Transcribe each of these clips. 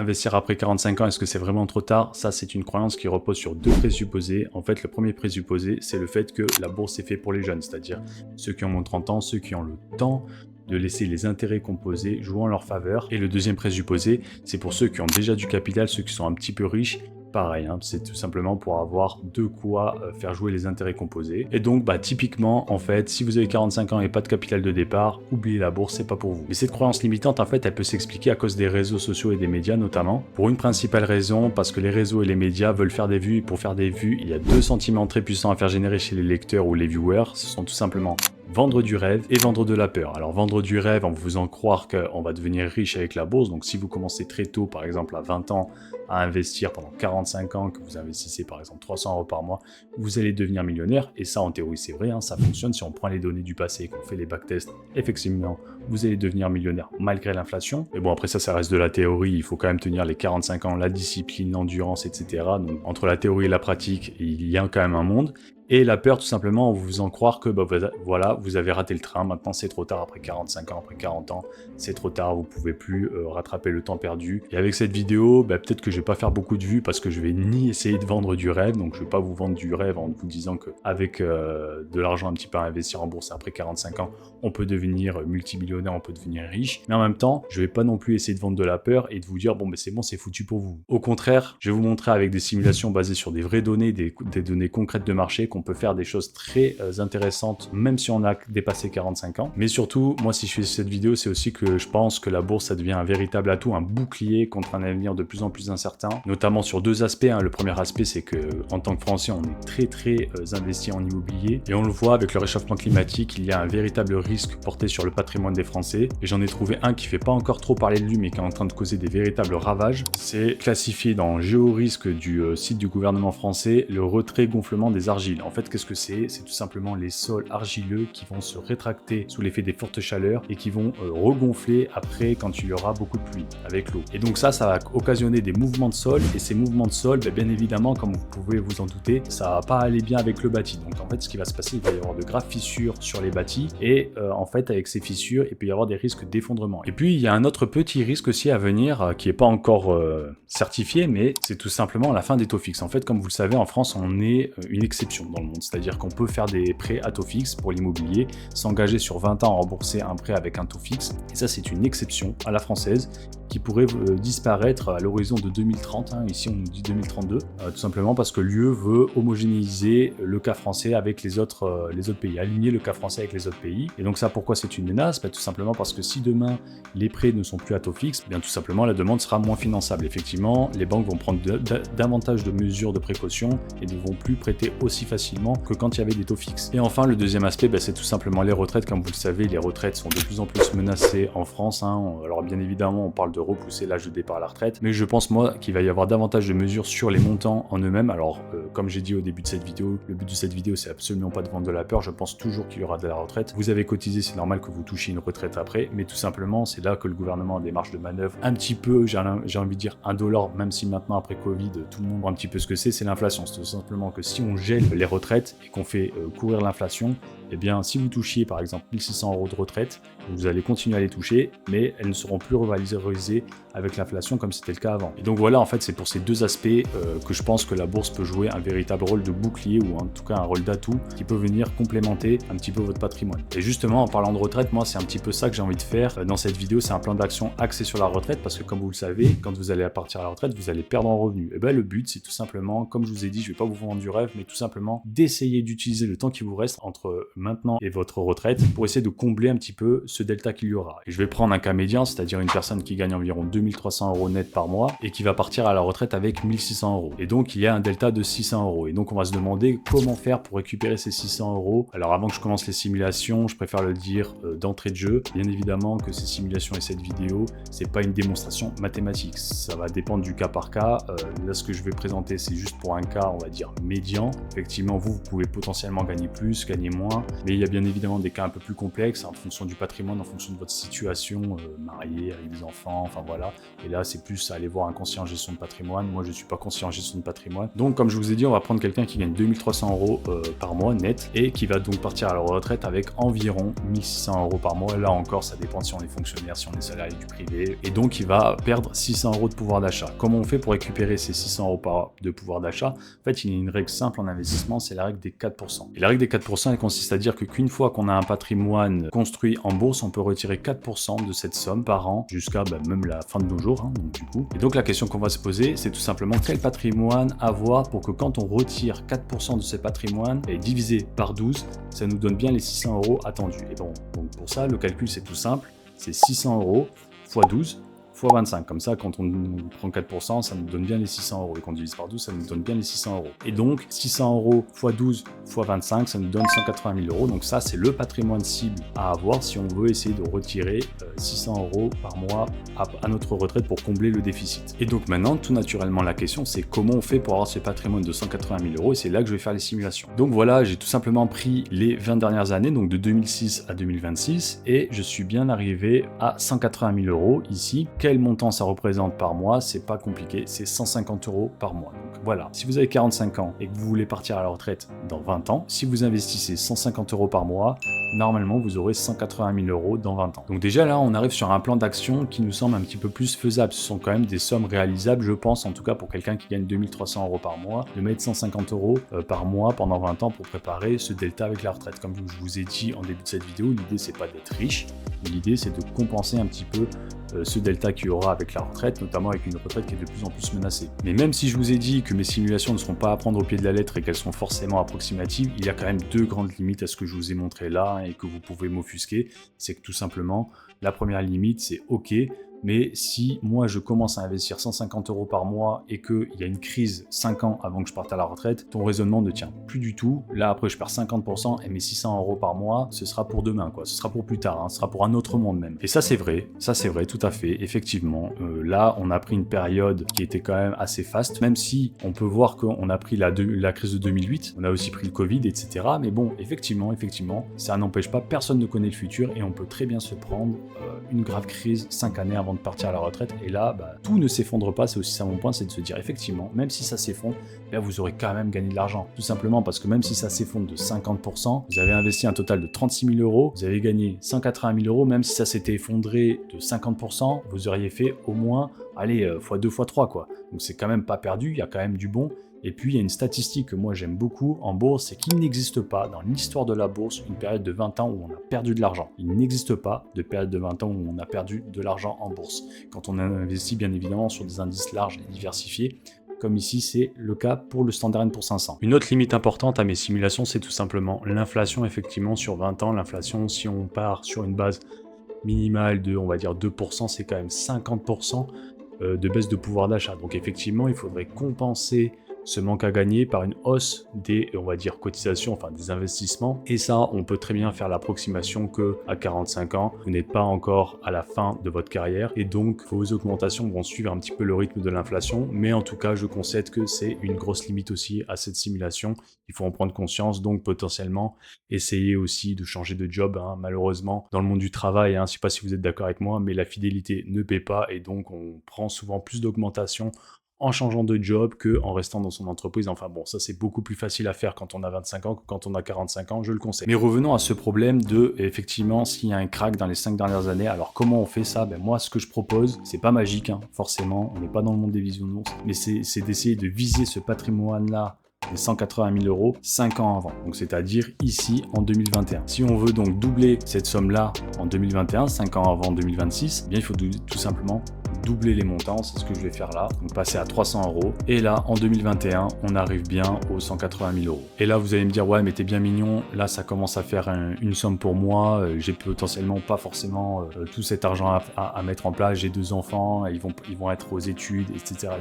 Investir après 45 ans, est-ce que c'est vraiment trop tard? Ça, c'est une croyance qui repose sur deux présupposés. En fait, le premier présupposé, c'est le fait que la bourse est fait pour les jeunes, c'est-à-dire ceux qui ont moins de 30 ans, ceux qui ont le temps de laisser les intérêts composés jouer en leur faveur. Et le deuxième présupposé, c'est pour ceux qui ont déjà du capital, ceux qui sont un petit peu riches. Pareil, hein, c'est tout simplement pour avoir de quoi faire jouer les intérêts composés. Et donc, typiquement, en fait, si vous avez 45 ans et pas de capital de départ, oubliez la bourse, c'est pas pour vous. Mais cette croyance limitante, en fait, elle peut s'expliquer à cause des réseaux sociaux et des médias notamment. Pour une principale raison, parce que les réseaux et les médias veulent faire des vues, et pour faire des vues, il y a deux sentiments très puissants à faire générer chez les lecteurs ou les viewers. Ce sont tout simplement vendre du rêve et vendre de la peur. Alors vendre du rêve en vous faisant croire qu'on va devenir riche avec la bourse. Donc si vous commencez très tôt, par exemple à 20 ans, à investir pendant 45 ans, que vous investissez par exemple 300 € par mois, vous allez devenir millionnaire. Et ça en théorie c'est vrai, hein, ça fonctionne. Si on prend les données du passé et qu'on fait les backtests, effectivement vous allez devenir millionnaire malgré l'inflation. Mais bon après ça reste de la théorie, il faut quand même tenir les 45 ans, la discipline, l'endurance, etc. Donc entre la théorie et la pratique, il y a quand même un monde. Et la peur, tout simplement, en vous faisant croire que voilà, vous avez raté le train, maintenant c'est trop tard, après 45 ans, après 40 ans, c'est trop tard, vous pouvez plus rattraper le temps perdu. Et avec cette vidéo, peut-être que je vais pas faire beaucoup de vues parce que je vais ni essayer de vendre du rêve, donc je vais pas vous vendre du rêve en vous disant qu'avec de l'argent un petit peu à investir en bourse après 45 ans, on peut devenir multimillionnaire, on peut devenir riche. Mais en même temps, je vais pas non plus essayer de vendre de la peur et de vous dire, bon, c'est bon, c'est foutu pour vous. Au contraire, je vais vous montrer avec des simulations basées sur des vraies données, des données concrètes de marché, qu'on peut faire des choses très intéressantes même si on a dépassé 45 ans. Mais surtout, moi si je fais cette vidéo, c'est aussi que je pense que la bourse ça devient un véritable atout, un bouclier contre un avenir de plus en plus incertain, notamment sur deux aspects. Le premier aspect, c'est que en tant que Français, on est très investi en immobilier et on le voit avec le réchauffement climatique, il y a un véritable risque porté sur le patrimoine des Français. Et j'en ai trouvé un qui fait pas encore trop parler de lui mais qui est en train de causer des véritables ravages. C'est classifié dans Géorisque du site du gouvernement français, le retrait gonflement des argiles. En fait, qu'est-ce que c'est tout simplement les sols argileux qui vont se rétracter sous l'effet des fortes chaleurs et qui vont regonfler après quand il y aura beaucoup de pluie avec l'eau. Et donc ça va occasionner des mouvements de sol, et ces mouvements de sol, bien évidemment, comme vous pouvez vous en douter, ça va pas aller bien avec le bâti. Donc en fait, ce qui va se passer, il va y avoir de graves fissures sur les bâtis, et en fait, avec ces fissures, il peut y avoir des risques d'effondrement. Et puis, il y a un autre petit risque aussi à venir, qui n'est pas encore certifié, mais c'est tout simplement la fin des taux fixes. En fait, comme vous le savez, en France, on est une exception dans le monde. C'est-à-dire qu'on peut faire des prêts à taux fixe pour l'immobilier, s'engager sur 20 ans à rembourser un prêt avec un taux fixe. Et ça, c'est une exception à la française qui pourrait disparaître à l'horizon de 2030. Ici, on nous dit 2032, tout simplement parce que l'UE veut homogénéiser le cas français avec les autres pays, aligner le cas français avec les autres pays. Et donc ça, pourquoi c'est une menace? Tout simplement parce que si demain, les prêts ne sont plus à taux fixe, tout simplement, la demande sera moins finançable. Effectivement, les banques vont prendre davantage de mesures de précaution et ne vont plus prêter aussi facilement que quand il y avait des taux fixes. Et enfin, le deuxième aspect, c'est tout simplement les retraites. Comme vous le savez, les retraites sont de plus en plus menacées en France. Alors bien évidemment, on parle de repousser l'âge de départ à la retraite, mais je pense moi qu'il va y avoir davantage de mesures sur les montants en eux-mêmes. Alors comme j'ai dit au début de cette vidéo, le but de cette vidéo c'est absolument pas de vendre de la peur, je pense toujours qu'il y aura de la retraite. Vous avez cotisé, c'est normal que vous touchiez une retraite après, mais tout simplement c'est là que le gouvernement a des marges de manœuvre un petit peu, j'ai envie de dire $1, même si maintenant après Covid tout le monde voit un petit peu ce que c'est l'inflation. C'est tout simplement que si on gèle les retraites et qu'on fait courir l'inflation, eh bien si vous touchiez par exemple 1600 € de retraite, vous allez continuer à les toucher, mais elles ne seront plus revalorisées avec l'inflation comme c'était le cas avant. Et donc voilà, en fait c'est pour ces deux aspects que je pense que la bourse peut jouer un véritable rôle de bouclier, ou en tout cas un rôle d'atout qui peut venir complémenter un petit peu votre patrimoine. Et justement en parlant de retraite, moi c'est un petit peu ça que j'ai envie de faire dans cette vidéo, c'est un plan d'action axé sur la retraite, parce que comme vous le savez, quand vous allez partir à la retraite, vous allez perdre en revenus. Et le but c'est tout simplement, comme je vous ai dit, je vais pas vous vendre du rêve, mais tout simplement d'essayer d'utiliser le temps qui vous reste entre maintenant et votre retraite pour essayer de combler un petit peu ce delta qu'il y aura. Et je vais prendre un cas médian, c'est-à-dire une personne qui gagne environ 2300 € net par mois et qui va partir à la retraite avec 1600 €. Et donc il y a un delta de 600 €. Et donc on va se demander comment faire pour récupérer ces 600 €. Alors avant que je commence les simulations, je préfère le dire d'entrée de jeu. Bien évidemment que ces simulations et cette vidéo, c'est pas une démonstration mathématique. Ça va dépendre du cas par cas. Là ce que je vais présenter, c'est juste pour un cas, on va dire médian. Effectivement, vous pouvez potentiellement gagner plus, gagner moins. Mais il y a bien évidemment des cas un peu plus complexes en fonction du patrimoine, en fonction de votre situation, marié, avec des enfants, enfin voilà. Et là, c'est plus à aller voir un conseiller en gestion de patrimoine. Moi, je ne suis pas conseiller en gestion de patrimoine. Donc, comme je vous ai dit, on va prendre quelqu'un qui gagne 2300 € par mois net et qui va donc partir à la retraite avec environ 1600 € par mois. Là encore, ça dépend si on est fonctionnaire, si on est salarié du privé. Et donc, il va perdre 600 € de pouvoir d'achat. Comment on fait pour récupérer ces 600 € de pouvoir d'achat? En fait, il y a une règle simple en investissement, c'est la règle des 4%. Et la règle des 4%, elle consiste à dire qu'une fois qu'on a un patrimoine construit en bourse, on peut retirer 4% de cette somme par an jusqu'à même la fin de nos jours. Donc, du coup. Et donc, la question qu'on va se poser, c'est tout simplement quel patrimoine avoir pour que quand on retire 4% de ce patrimoine et divisé par 12, ça nous donne bien les 600 € attendus. Et bon, donc pour ça, le calcul, c'est tout simple, c'est 600 € x 12 fois 25. Comme ça, quand on prend 4%, ça nous donne bien les 600 €. Et quand on divise par 12, ça nous donne bien les 600 €. Et donc, 600 € x 12 x 25, ça nous donne 180 000 €. Donc ça, c'est le patrimoine cible à avoir si on veut essayer de retirer 600 € par mois à notre retraite pour combler le déficit. Et donc maintenant, tout naturellement, la question, c'est comment on fait pour avoir ce patrimoine de 180 000 €. Et c'est là que je vais faire les simulations. Donc voilà, j'ai tout simplement pris les 20 dernières années, donc de 2006 à 2026, et je suis bien arrivé à 180 000 € ici. Quel montant ça représente par mois? C'est pas compliqué, c'est 150 € par mois. Donc voilà, si vous avez 45 ans et que vous voulez partir à la retraite dans 20 ans, si vous investissez 150 € par mois, normalement vous aurez 180 000 € dans 20 ans. Donc déjà là, on arrive sur un plan d'action qui nous semble un petit peu plus faisable. Ce sont quand même des sommes réalisables, je pense, en tout cas pour quelqu'un qui gagne 2300 € par mois, de mettre 150 € par mois pendant 20 ans pour préparer ce delta avec la retraite. Comme je vous ai dit en début de cette vidéo, l'idée c'est pas d'être riche, l'idée c'est de compenser un petit peu ce delta qu'il y aura avec la retraite, notamment avec une retraite qui est de plus en plus menacée. Mais même si je vous ai dit que mes simulations ne seront pas à prendre au pied de la lettre et qu'elles sont forcément approximatives, il y a quand même deux grandes limites à ce que je vous ai montré là et que vous pouvez m'offusquer. C'est que tout simplement, la première limite, c'est OK, mais si moi je commence à investir 150 € par mois et qu'il y a une crise 5 ans avant que je parte à la retraite, ton raisonnement ne tient plus du tout. Là après je perds 50% et mes 600 € par mois, ce sera pour demain, quoi. Ce sera pour plus tard, ce sera pour un autre monde même. Et ça c'est vrai, tout à fait, effectivement. Là on a pris une période qui était quand même assez faste, même si on peut voir qu'on a pris la crise de 2008, on a aussi pris le Covid, etc. Mais bon, effectivement, ça n'empêche pas, personne ne connaît le futur et on peut très bien se prendre une grave crise 5 années avant de partir à la retraite. Et là, tout ne s'effondre pas, c'est aussi ça mon point, c'est de se dire effectivement, même si ça s'effondre, vous aurez quand même gagné de l'argent. Tout simplement parce que même si ça s'effondre de 50%, vous avez investi un total de 36 000 €, vous avez gagné 180 000 €, même si ça s'était effondré de 50%, vous auriez fait au moins, allez, x2, x3 quoi. Donc c'est quand même pas perdu, il y a quand même du bon. Et puis il y a une statistique que moi j'aime beaucoup en bourse, c'est qu'il n'existe pas dans l'histoire de la bourse une période de 20 ans où on a perdu de l'argent. Il n'existe pas de période de 20 ans où on a perdu de l'argent en bourse. Quand on investit bien évidemment sur des indices larges et diversifiés, comme ici c'est le cas pour le Standard & Poor's 500. Une autre limite importante à mes simulations, c'est tout simplement l'inflation. Effectivement, sur 20 ans, l'inflation, si on part sur une base minimale de, on va dire 2%, c'est quand même 50% de baisse de pouvoir d'achat. Donc effectivement, il faudrait compenser ce manque à gagner par une hausse des, on va dire, cotisations, enfin des investissements. Et ça, on peut très bien faire l'approximation que à 45 ans, vous n'êtes pas encore à la fin de votre carrière et donc vos augmentations vont suivre un petit peu le rythme de l'inflation. Mais en tout cas, je concède que c'est une grosse limite aussi à cette simulation. Il faut en prendre conscience, donc potentiellement essayer aussi de changer de job. Malheureusement, dans le monde du travail, je ne sais pas si vous êtes d'accord avec moi, mais la fidélité ne paie pas et donc on prend souvent plus d'augmentation en changeant de job qu'en restant dans son entreprise. Enfin bon, ça c'est beaucoup plus facile à faire quand on a 25 ans que quand on a 45 ans, je le conseille. Mais revenons à ce problème de, effectivement, s'il y a un crack dans les 5 dernières années, alors comment on fait ça? Moi, ce que je propose, c'est pas magique, forcément, on n'est pas dans le monde des bisounours, mais c'est d'essayer de viser ce patrimoine-là, les 180 000 € 5 ans avant, donc c'est-à-dire ici en 2021. Si on veut donc doubler cette somme-là en 2021, 5 ans avant 2026, il faut tout simplement doubler les montants, c'est ce que je vais faire là, donc passer à 300 €, et là en 2021 on arrive bien aux 180 000 €. Et là vous allez me dire ouais mais t'es bien mignon, là ça commence à faire une somme pour moi, j'ai potentiellement pas forcément tout cet argent à mettre en place, j'ai 2 enfants, ils vont être aux études, etc.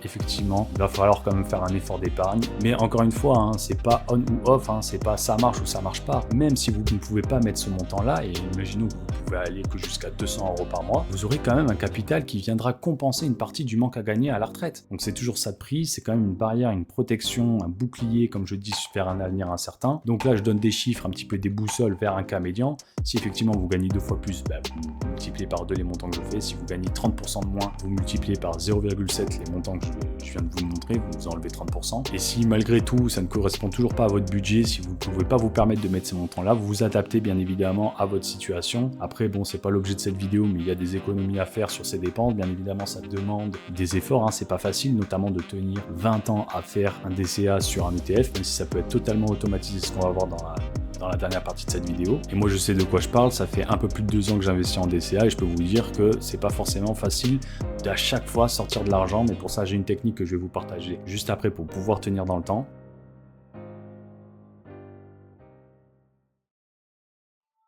Effectivement, il va falloir quand même faire un effort d'épargne, mais encore une fois, hein, c'est pas on ou off, hein, c'est pas ça marche ou ça marche pas. Même si vous ne pouvez pas mettre ce montant-là, et imaginons que vous pouvez aller que jusqu'à 200 € par mois, vous aurez quand même un capital qui viendra compenser une partie du manque à gagner à la retraite. Donc c'est toujours ça de prix, c'est quand même une barrière, une protection, un bouclier, comme je dis, vers un avenir incertain. Donc là, je donne des chiffres, un petit peu des boussoles vers un cas médian. Si effectivement vous gagnez 2 fois plus, vous multipliez par 2 les montants que je fais. Si vous gagnez 30% de moins, vous multipliez par 0,7 les montants que je viens de vous montrer, vous enlevez 30%. Et si malgré tout, ça ne correspond toujours pas à votre budget, si vous ne pouvez pas vous permettre de mettre ces montants-là, vous vous adaptez bien évidemment à votre situation. Après, bon, c'est pas l'objet de cette vidéo, mais il y a des économies à faire sur ces dépenses. Bien évidemment, ça demande des efforts, hein. C'est pas facile, notamment de tenir 20 ans à faire un DCA sur un ETF, même si ça peut être totalement automatisé, ce qu'on va voir dans la dernière partie de cette vidéo. Et moi, je sais de quoi je parle, ça fait un peu plus de 2 ans que j'investis en DCA et je peux vous dire que c'est pas forcément facile d'à chaque fois sortir de l'argent, mais pour ça, j'ai une technique que je vais vous partager juste après pour pouvoir tenir dans le temps.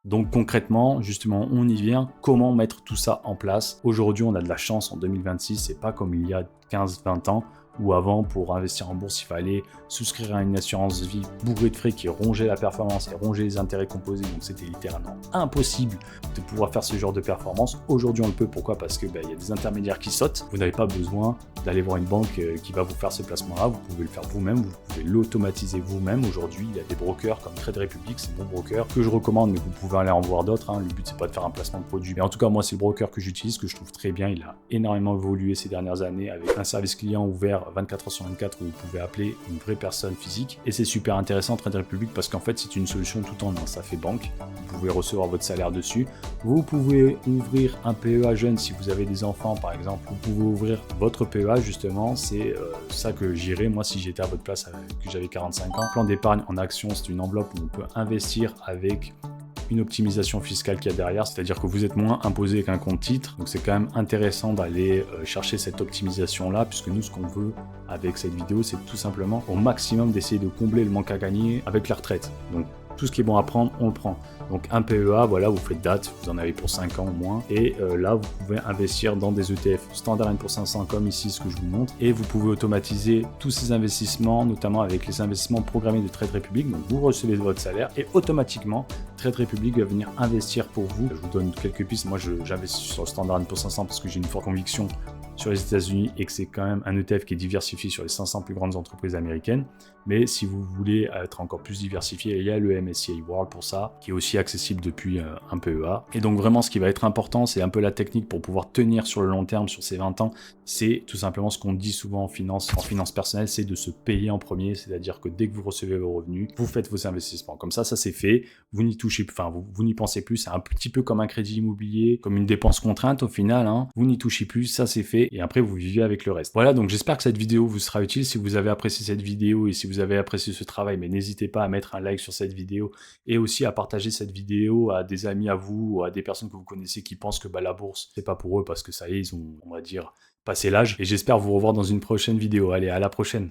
Donc concrètement, justement, on y vient. Comment mettre tout ça en place? Aujourd'hui, on a de la chance en 2026, c'est pas comme il y a 15-20 ans, où avant, pour investir en bourse, il fallait souscrire à une assurance vie bourrée de frais qui rongeait la performance et rongeait les intérêts composés. Donc c'était littéralement impossible de pouvoir faire ce genre de performance. Aujourd'hui, on le peut. Pourquoi? Parce que y a des intermédiaires qui sautent. Vous n'avez pas besoin d'aller voir une banque qui va vous faire ce placement-là. Vous pouvez le faire vous-même, vous pouvez l'automatiser vous-même. Aujourd'hui, il y a des brokers comme Trade Republic, c'est mon broker que je recommande, mais vous pouvez aller en voir d'autres, hein. Le but, c'est pas de faire un placement de produit. Mais en tout cas, moi, c'est le broker que j'utilise, que je trouve très bien. Il a énormément évolué ces dernières années avec un service client ouvert 24 h sur 24 où vous pouvez appeler une vraie personne physique. Et c'est super intéressant, Trade Republic, parce qu'en fait, c'est une solution tout en un. Ça fait banque. Vous pouvez recevoir votre salaire dessus. Vous pouvez ouvrir un PEA jeune si vous avez des enfants, par exemple. Vous pouvez ouvrir votre PEA, justement. C'est ça que j'irais, moi, si j'étais à votre place, que j'avais 45 ans. Plan d'épargne en action, c'est une enveloppe où on peut investir avec une optimisation fiscale qu'il y a derrière, c'est-à-dire que vous êtes moins imposé qu'un compte titre. Donc c'est quand même intéressant d'aller chercher cette optimisation-là, puisque nous, ce qu'on veut avec cette vidéo, c'est tout simplement au maximum d'essayer de combler le manque à gagner avec la retraite. Donc tout ce qui est bon à prendre, on le prend. Donc un PEA, voilà, vous faites date, vous en avez pour 5 ans au moins, et là vous pouvez investir dans des ETF Standard & Poor's 500 comme ici ce que je vous montre, et vous pouvez automatiser tous ces investissements, notamment avec les investissements programmés de Trade Republic. Donc vous recevez votre salaire et automatiquement Trade Republic va venir investir pour vous. Je vous donne quelques pistes. Moi j'investis sur le Standard & Poor's 500 parce que j'ai une forte conviction sur les États-Unis et que c'est quand même un ETF qui est diversifié sur les 500 plus grandes entreprises américaines. Mais si vous voulez être encore plus diversifié, il y a le MSCI World pour ça, qui est aussi accessible depuis un PEA. Et donc vraiment, ce qui va être important, c'est un peu la technique pour pouvoir tenir sur le long terme, sur ces 20 ans. C'est tout simplement ce qu'on dit souvent en finance personnelle, c'est de se payer en premier. C'est-à-dire que dès que vous recevez vos revenus, vous faites vos investissements. Comme ça c'est fait. Vous n'y touchez, enfin vous n'y pensez plus. C'est un petit peu comme un crédit immobilier, comme une dépense contrainte au final, hein. Vous n'y touchez plus, ça c'est fait. Et après vous vivez avec le reste. Voilà, donc j'espère que cette vidéo vous sera utile. Si vous avez apprécié cette vidéo et si vous avez apprécié ce travail, mais n'hésitez pas à mettre un like sur cette vidéo et aussi à partager cette vidéo à des amis à vous ou à des personnes que vous connaissez qui pensent que la bourse c'est pas pour eux parce que ça y est, ils ont, on va dire, passé l'âge. Et j'espère vous revoir dans une prochaine vidéo. Allez, à la prochaine.